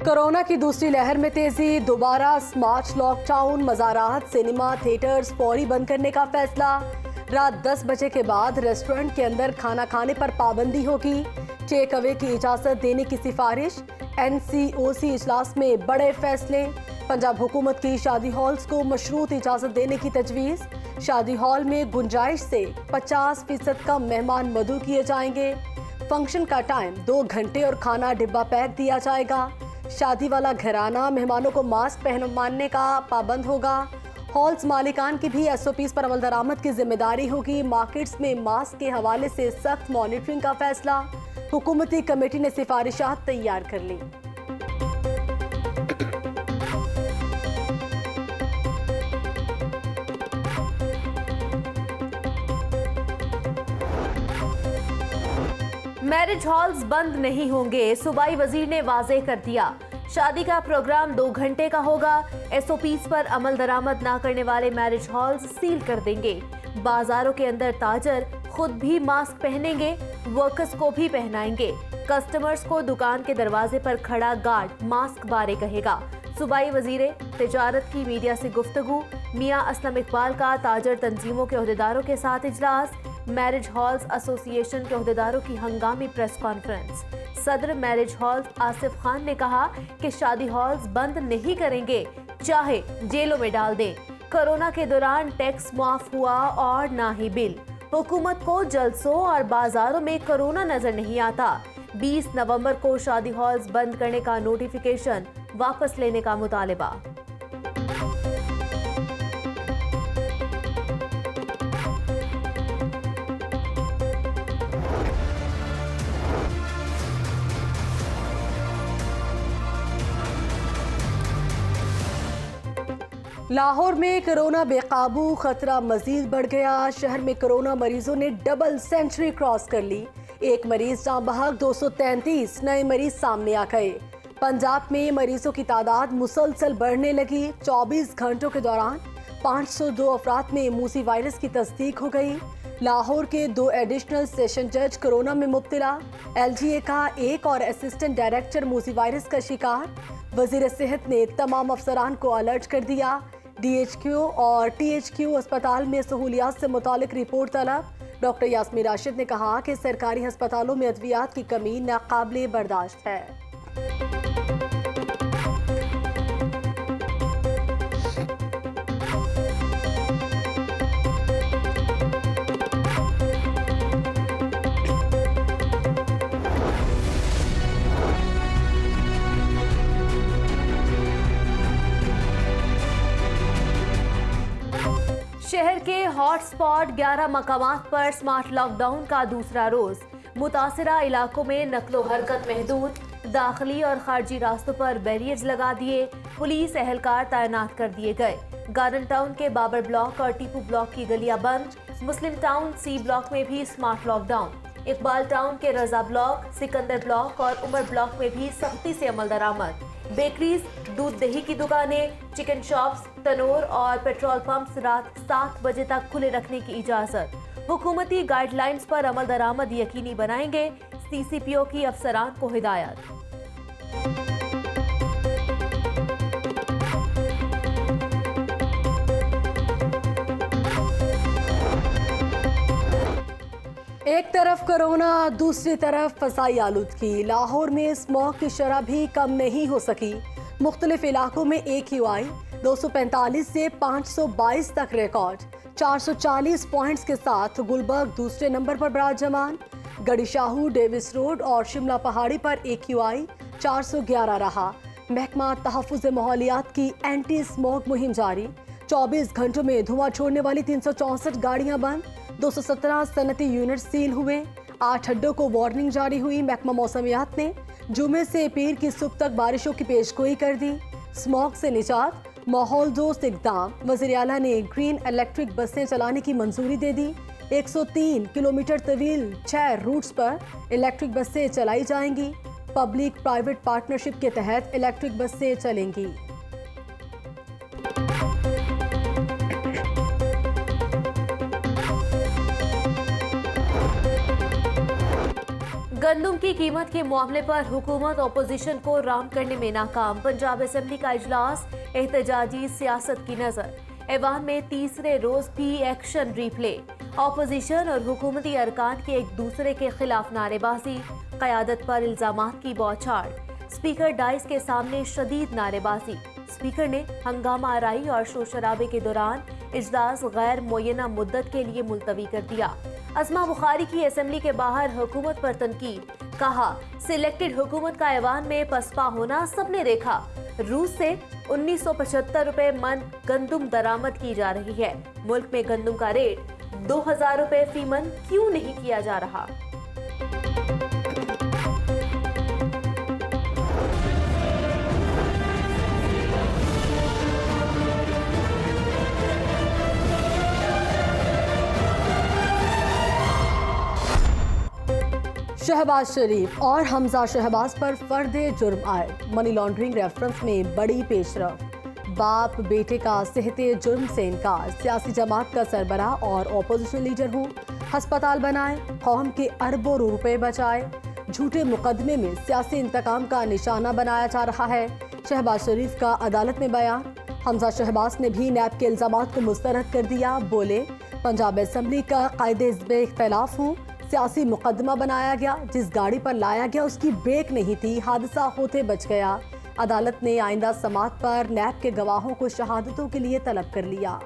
Corona की दूसरी लहर में तेजी, दोबारा स्मार्ट लॉकडाउन, मज़ारात, सिनेमा, थिएटर्स फौरी बंद करने का फैसला। रात 10 बजे के बाद रेस्टोरेंट के अंदर खाना खाने पर पाबंदी होगी। टेक अवे की इजाजत देने की सिफारिश। NCOC इजलास में बड़े फैसले। पंजाब हुकूमत की शादी हॉल्स को मशरूत इजाजत देने की तजवीज़। शादी हॉल में गुंजाइश से 50% कम मेहमान मदऊ किए जाएंगे। फंक्शन का टाइम 2 घंटे और खाना डिब्बा पैक दिया जाएगा। शादी वाला घराना मेहमानों को मास्क पहनवाने का पाबंद होगा। हॉल्स मालिकान की भी SOPs पर अमल दरामद की जिम्मेदारी होगी। मार्केट्स में मास्क के हवाले से सख्त मॉनिटरिंग का फैसला। हुकूमती कमेटी ने सिफारिशात तैयार कर ली। मैरिज हॉल्स बंद नहीं होंगे, सूबाई वजीर ने वाज़ेह कर दिया। शादी का प्रोग्राम 2 घंटे का होगा। SOPs पर अमल दरामद ना करने वाले मैरिज हॉल्स सील कर देंगे। बाजारों के अंदर ताजर खुद भी मास्क पहनेंगे, वर्कर्स को भी पहनाएंगे। कस्टमर्स को दुकान के दरवाजे पर खड़ा गार्ड मास्क बारे कहेगा। सूबाई वजीर तिजारत की मीडिया से गुफ्तगू। मियां असलम इकबाल का ताजर तंजीमों के अहदेदारों के साथ इजलास। मैरिज हॉल्स एसोसिएशन के अहदेदारों की हंगामी प्रेस कॉन्फ्रेंस। सदर मैरिज हॉल्स आसिफ खान ने कहा कि शादी हॉल्स बंद नहीं करेंगे, चाहे जेलों में डाल दें। कोरोना के दौरान टैक्स माफ हुआ और ना ही बिल। हुकूमत को जलसों और बाजारों में कोरोना नजर नहीं आता। 20 नवंबर को शादी हॉल्स बंद करने का नोटिफिकेशन वापस लेने का मुतालिबा। लाहौर में कोरोना बेकाबू, खतरा मजीद बढ़ गया। शहर में कोरोना मरीजों ने डबल सेंचुरी क्रॉस कर ली। एक मरीज जाँ बहक, 233 नए मरीज सामने आ गए। पंजाब में मरीजों की तादाद मुसलसल बढ़ने लगी। 24 घंटों के दौरान 502 अफराद में मूसी वायरस की तस्दीक हो गई। लाहौर के 2 एडिशनल सेशन जज कोरोना में मुब्तला। LGA का एक और असिस्टेंट डायरेक्टर मूसी वायरस का शिकार। वजीर सेहत ने तमाम अफसरान को अलर्ट कर दिया। DHQ और THQ अस्पताल में सहूलियात से मुतालिक रिपोर्ट तलब। डॉक्टर यास्मीन राशिद ने कहा कि सरकारी अस्पतालों में अद्वियात की कमी नाकाबिले बर्दाश्त है। शहर के हॉटस्पॉट 11 मकामात पर स्मार्ट लॉकडाउन का दूसरा रोज। मुतासिरा इलाकों में नकलो हरकत महदूद। दाखिली और खारजी रास्तों पर बैरियर्स लगा दिए। पुलिस एहलकार तैनात कर दिए गए। गार्डन टाउन के बाबर ब्लॉक और टीपू ब्लॉक की गलियां बंद। मुस्लिम टाउन C ब्लॉक में भी स्मार्ट लॉकडाउन। इकबाल टाउन के रजा ब्लॉक, सिकंदर ब्लॉक और उमर ब्लॉक में भी सख्ती से अमल दरामद। बेकरीज, दूध दही की दुकानें, चिकन शॉप्स, तनोर और पेट्रोल पंप्स रात 7 बजे तक खुले रखने की इजाजत। हुकूमती गाइडलाइंस पर अमल दरामद यकीनी बनाएंगे। CCPO की अफसरान को हिदायत। एक तरफ कोरोना, दूसरी तरफ फसाई आलूदगी। लाहौर में स्मॉग की शरह भी कम नहीं हो सकी। मुख्तलिफ इलाकों में AQI 245 से 522 तक रिकॉर्ड। 440 पॉइंट्स के साथ गुलबर्ग दूसरे नंबर पर बराजमान। गड़ीशाहू, डेविस रोड और शिमला पहाड़ी पर AQI 411 रहा। महकमा तहफ़्फ़ुज़ माहौलियात की एंटी स्मॉग मुहिम जारी। 24 घंटों में धुआं छोड़ने वाली 364 गाड़ियां बंद। 217 सनती यूनिट सील हुए। 8 अड्डों को वार्निंग जारी हुई। महकमा मौसमियात ने जुमे से पीर की सुबह तक बारिशों की पेशगोई कर दी। स्मॉग से निजात, माहौल दोस्त इक़दाम। वज़ीर आला ने ग्रीन इलेक्ट्रिक बसें चलाने की मंजूरी दे दी। 103 किलोमीटर तवील 6 रूट्स पर इलेक्ट्रिक बसें चलाई जाएंगी। पब्लिक प्राइवेट पार्टनरशिप के तहत इलेक्ट्रिक बसें चलेंगी। गंदम की कीमत के मामले पर हुकूमत ऑपोजिशन को राम करने में नाकाम। पंजाब असेंबली का इजलास, एहतजाजी सियासत की नजर। ऐवान में तीसरे रोज भी एक्शन रिप्ले। ऑपोजिशन और हुकूमती अरकान की एक दूसरे के खिलाफ नारेबाजी, क़यादत पर इल्जामात की बौछार। स्पीकर डाइस के सामने शदीद नारेबाजी। स्पीकर ने हंगामा आराई और शोर शराबे के दौरान इजलास गैर मुय्यना मुद्दत के लिए मुलतवी कर दिया। अस्मा बुखारी की असेंबली के बाहर हुकूमत पर तनकीद, कहा सिलेक्टेड हुकूमत का ऐवान में पसपा होना सबने देखा। रूस से 1975 रुपए मन गंदम दरामद की जा रही है। मुल्क में गंदम का रेट 2000 रुपए फी मन क्यों नहीं किया जा रहा? शहबाज शरीफ और हमजा शहबाज पर फर्दे जुर्म आए। मनी लॉन्ड्रिंग रेफरेंस में बड़ी पेशरफ। बाप बेटे का सेहते जुर्म से इनकार। सियासी जमात का सरबराह और ऑपोजिशन लीडर हूँ। अस्पताल बनाए, कौम के अरबों रुपए बचाए। झूठे मुकदमे में सियासी इंतकाम का निशाना बनाया जा रहा है। शहबाज शरीफ का अदालत में बयान। हमजा शहबाज ने भी नैब के इल्जामात को मुस्तरद कर दिया। बोले पंजाब असेंबली का कायदे इज़्बे इख्तिलाफ हूँ। सियासी मुकदमा बनाया गया। जिस गाड़ी पर लाया गया उसकी ब्रेक नहीं थी, हादसा होते बच गया। अदालत ने आइंदा समात पर नैब के गवाहों को शहादतों के लिए तलब कर लिया।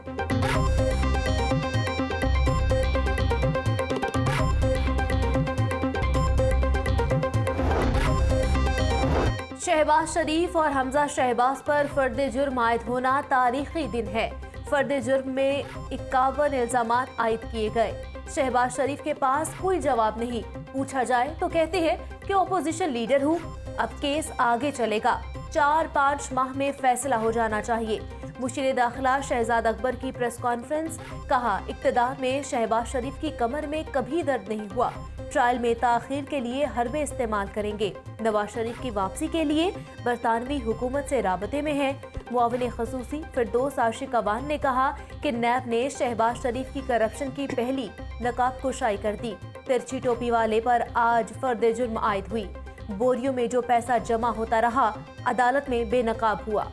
शहबाज शरीफ और हमजा शहबाज पर फर्द जुर्म आयद होना तारीखी दिन है। फर्द जुर्म में 51 इल्जामात आयद किए गए। शहबाज शरीफ के पास कोई जवाब नहीं। पूछा जाए तो कहते हैं कि ऑपोजिशन लीडर हूँ। अब केस आगे चलेगा। 4-5 माह में फैसला हो जाना चाहिए। मुशीर दाखिला शहजाद अकबर की प्रेस कॉन्फ्रेंस, कहा इक्तदार में शहबाज शरीफ की कमर में कभी दर्द नहीं हुआ। ट्रायल में ताखीर के लिए हरबे इस्तेमाल करेंगे। नवाज शरीफ की वापसी के लिए बरतानवी हुकूमत से राबते में है। मुआविन खसूसी फिरदौस आशिक अवान ने कहा कि नैब ने शहबाज शरीफ की करप्शन की पहली नकाब कुशाई कर दी। तिरछी टोपी वाले पर आज फर्द जुर्म आयद हुई। बोरियों में जो पैसा जमा होता रहा अदालत में बेनकाब हुआ।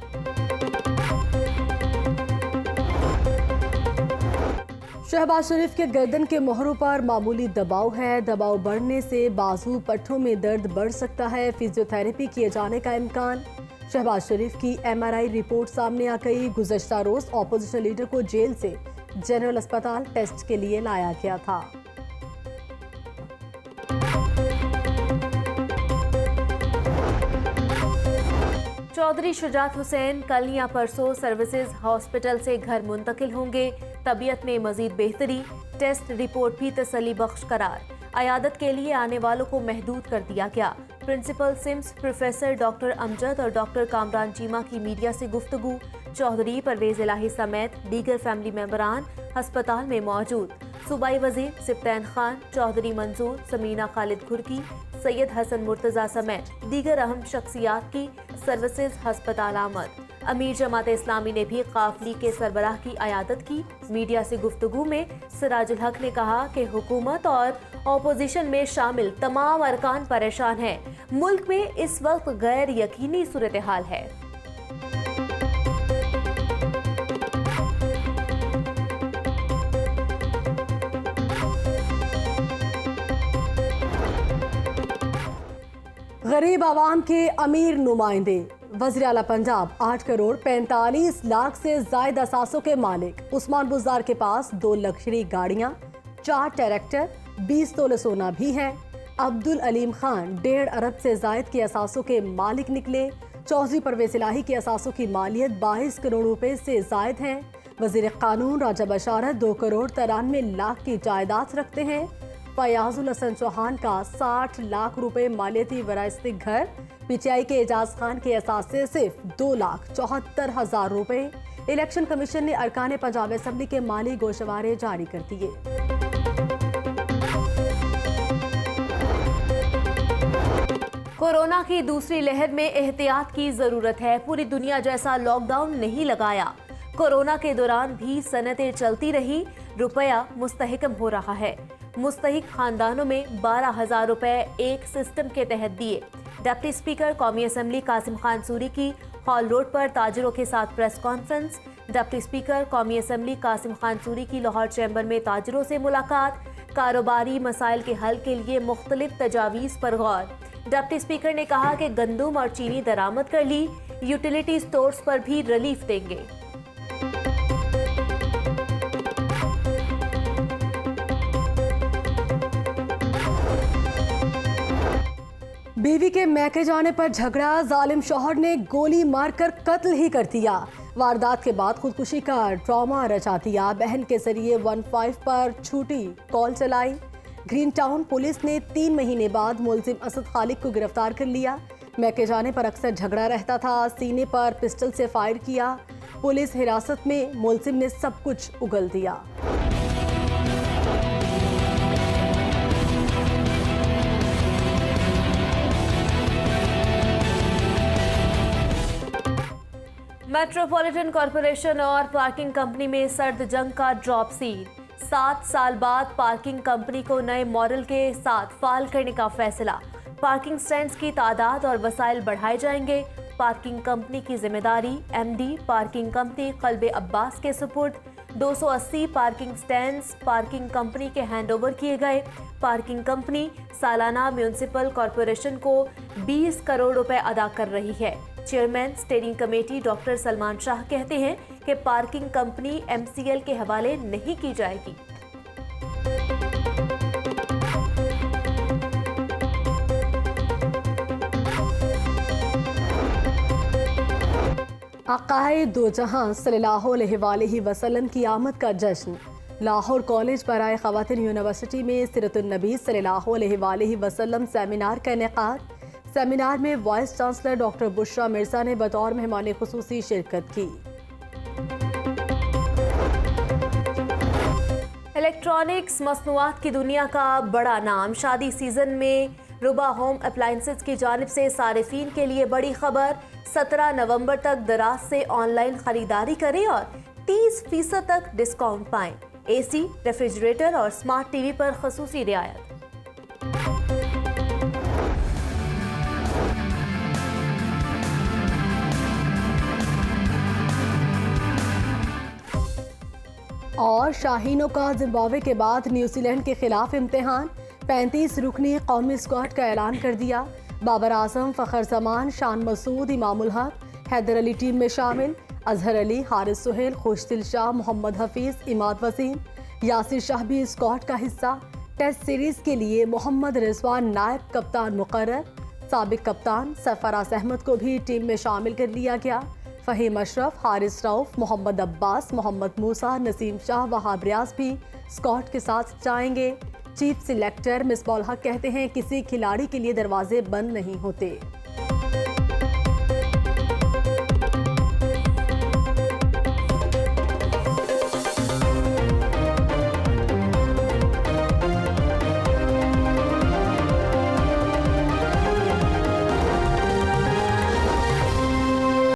शहबाज शरीफ के गर्दन के मोहरों पर मामूली दबाव है। दबाव बढ़ने से बाजू पट्टों में दर्द बढ़ सकता है। फिजियोथेरेपी किए जाने का इम्कान। शहबाज शरीफ की MRI रिपोर्ट सामने आ गई। गुज़श्ता रोज ऑपोजिशन लीडर को जेल से जनरल अस्पताल टेस्ट के लिए लाया गया था। चौधरी शुजात हुसैन कल या परसों सर्विसेज हॉस्पिटल से घर मुंतकिल होंगे। तबीयत में मजीद बेहतरी। टेस्ट रिपोर्ट भी तसल्ली बख्श करार। अयादत के लिए आने वालों को महदूद कर दिया गया। Principal SIMS professor doctor Amjad और डॉक्टर कामरान चीमा की मीडिया से गुफ्तगू। चौधरी परवेज इलाही समेत दीगर फैमिली मेंबरान अस्पताल में मौजूद। सूबाई वजीर सिप्तैन खान, चौधरी मंजूर, समीना खालिद घुरकी, सैयद हसन मुर्तजा समेत दीगर अहम शख्सियात की सर्विसेज अस्पताल आमद। अमीर जमात इस्लामी ने भी काफिले के सरबराह की अयादत की। मीडिया से गुफ्तगू में सिराजुल हक ने कहा कि हुकूमत और ऑपोजिशन में शामिल तमाम अरकान परेशान हैं। मुल्क में इस वक्त गैर यकीनी सूरत हाल है। गरीब आवाम के अमीर नुमाइंदे। वज़ीर आला पंजाब 8 करोड़ 45 लाख से जायद असासों के मालिक। उस्मान बुज़दार के पास 2 लग्जरी गाड़ियां, 4 ट्रैक्टर, 20 तोले सोना भी है। अब्दुल अलीम खान 1.5 अरब से जायद के असासों के मालिक निकले। चौधरी परवेज इलाही के असासों की मालियत 22 करोड़ रुपए से जायद है। वज़ीर कानून राजा बशारत 2 करोड़ 93 लाख की जायदाद रखते हैं। फयाजुल हसन चौहान का 60 लाख रुपए मालियती वरासती घर। PTI के एजाज खान के असासे सिर्फ 2,74,000 रुपए। इलेक्शन कमीशन ने अरकान पंजाब असेंबली के माली गोशवारे जारी कर दिए। कोरोना की दूसरी लहर में एहतियात की जरूरत है। पूरी दुनिया जैसा लॉकडाउन नहीं लगाया। कोरोना के दौरान भी सनतें चलती रही, रुपया मुस्तहकम हो रहा है। मुस्तहिक खानदानों में 12,000 रुपए एक सिस्टम के तहत दिए। डिप्टी स्पीकर कौमी असेंबली कासिम खान सूरी की हॉल रोड पर ताजिरों के साथ प्रेस कॉन्फ्रेंस। डिप्टी स्पीकर कौमी असेंबली कासिम खान सूरी की लाहौर चैम्बर में ताजिरों से मुलाकात। कारोबारी मसाइल के हल के लिए मुख्तलिफ तजावीज़ पर गौर। डिप्टी स्पीकर ने कहा कि गंदम और चीनी दरामद कर ली, यूटिलिटी स्टोर्स पर भी रिलीफ देंगे। बीवी के मैके जाने पर झगड़ा, जालिम शौहर ने गोली मारकर कत्ल ही कर दिया। वारदात के बाद खुदकुशी का ड्रामा रचा दिया। बहन के जरिए 15 पर छूटी कॉल चलाई। ग्रीन टाउन पुलिस ने 3 महीने बाद मुलजिम असद खालिक को गिरफ्तार कर लिया। मैके जाने पर अक्सर झगड़ा रहता था। सीने पर पिस्टल से फायर किया। पुलिस हिरासत में मुलजिम ने सब कुछ उगल दिया। मेट्रोपॉलिटन कॉरपोरेशन और पार्किंग कंपनी में सर्द जंग का ड्रॉप सीन। 7 साल बाद पार्किंग कंपनी को नए मॉडल के साथ फाल करने का फैसला। पार्किंग स्टैंड्स की तादाद और वसाइल बढ़ाए जाएंगे। पार्किंग कंपनी की जिम्मेदारी MD parking company Kalbe Abbas के सुपुर्द। 280 पार्किंग स्टैंड्स पार्किंग कंपनी के हैंडओवर किए गए। पार्किंग कंपनी सालाना म्यूनिसिपल कॉरपोरेशन को 20 करोड़ रुपए अदा कर रही है। Chairman steering committee doctor Salman Shah कहते हैं कि पार्किंग कंपनी एमसीएल के हवाले नहीं की जाएगी। आकाए दो जहां सल्लल्लाहु अलैहि वसल्लम की आमद का जश्न। लाहौर कॉलेज बराए ख़वातीन यूनिवर्सिटी में सीरतुन नबी सल्लल्लाहु अलैहि वसल्लम सेमिनार का इनेकाद। सेमिनार में vice chancellor doctor Bushra Mirza ने बतौर मेहमान खुसूसी शिरकत की। इलेक्ट्रॉनिक्स मसनूआत की दुनिया का बड़ा नाम। शादी सीजन में रुबा होम अप्लायंसेस की जानिब से सारिफीन के लिए बड़ी खबर। 17 नवंबर तक दराज से ऑनलाइन खरीदारी करें और 30% तक डिस्काउंट पाएं। एसी, रेफ्रिजरेटर और स्मार्ट टीवी पर खसूसी रियायत। और शाहीनों का जिम्बाब्वे के बाद न्यूजीलैंड के खिलाफ इम्तिहान। 35 रुकनी कौमी स्क्वाड का ऐलान कर दिया। बाबर आजम, फ़खर जमान, शान मसूद, इमामुल हक, हैदर अली टीम में शामिल। अजहर अली, हारिस सुहेल, खुशदिल शाह, मोहम्मद हफीज, इमाद वसीम, यासिर शाह भी स्क्वाड का हिस्सा। टेस्ट सीरीज के लिए मोहम्मद रिजवान नायब कप्तान मुकर्रर। साबिक कप्तान सरफराज अहमद को भी टीम में शामिल कर लिया गया। फ़हीम अशरफ, हारिस रऊफ, मोहम्मद अब्बास, मोहम्मद मूसा, नसीम शाह, वहाब रियाज भी स्क्वाड के साथ जाएंगे। चीफ सिलेक्टर मिसबाह उल हक कहते हैं किसी खिलाड़ी के लिए दरवाजे बंद नहीं होते।